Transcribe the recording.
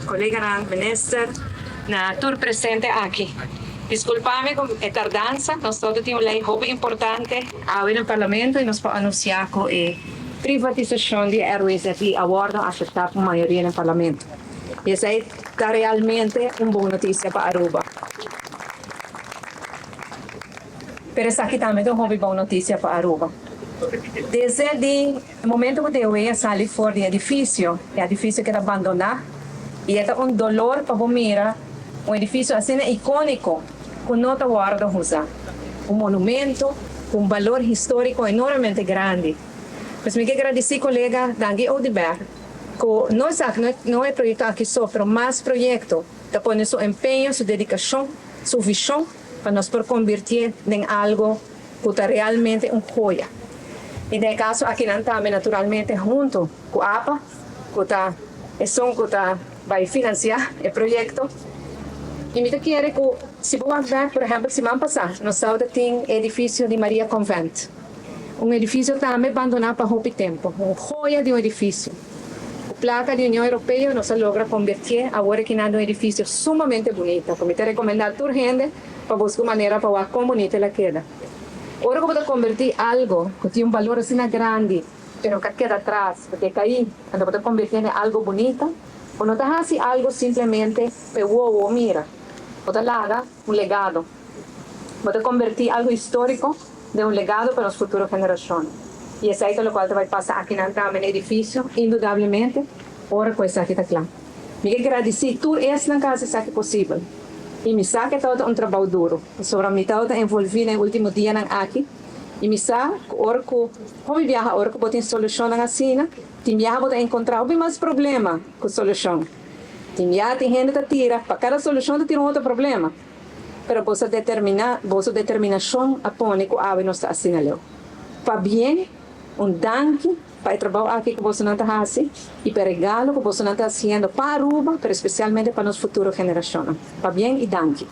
colega minister, na tour presente aqui. Desculpa-me com a tardança, nós todos temos uma lei muito importante aqui no Parlamento e nós podemos anunciar que a privatização de airways aqui aguarda aceitar por maioria no Parlamento. E essa é realmente uma boa notícia para Aruba. Pero essa aqui também é uma boa notícia para Aruba. Desde o momento que eu ia sair fora do edifício que era abandonado, e era um dolor para o mira, um edifício assim icônico, que não está guardado usar. Um monumento com valor histórico enormemente grande. Mas me quero agradecer, colega Dangi Odeberg, que não é projeto aqui só, mas mais projeto, que põe seu empenho, sua dedicação, sua visão, para nós por convertir em algo que é realmente uma joia. E nesse caso, aqui nós também, naturalmente, junto com a APA, que vai financiar o projeto. E me quero que, se você ver, por exemplo, semana passada, nós temos o edifício de Maria Convent. Um edifício também abandonado por muito tempo. Uma joia de um edifício. A placa da União Europeia nos logra convertir agora que nada um edifício sumamente bonito. Como te recomendar a tua gente para buscar maneira para ver como bonita ela queda. Agora que você convertir algo que tem um valor assim grande, mas que queda atrás, porque cair, quando você convertir em algo bonito, ou não está assim algo simplesmente para o mira. Você larga um legado. Você convertir algo histórico de um legado para as futuras gerações. E é isso que vai passar aqui no edifício, indudablemente, agora com isso aqui está claro. Me quero agradecer tudo isso na casa, isso aqui é possível. E me sabe que todo um trabalho duro. Sobre mim, todo envolvido no último dia aqui. E me sabe que agora que como viaja, agora que botem solução na cena, tem viaja botar encontrar o mais problema com solução. Tem viaja tem gente que tira, para cada solução tira outro problema. Pero vossa determinação a pôr que a não está assinalando. Para bem, danke para o trabalho aqui que você não está fazendo e para o regalo que você não está fazendo para Aruba, mas especialmente para as futuras gerações. Para bem e danke.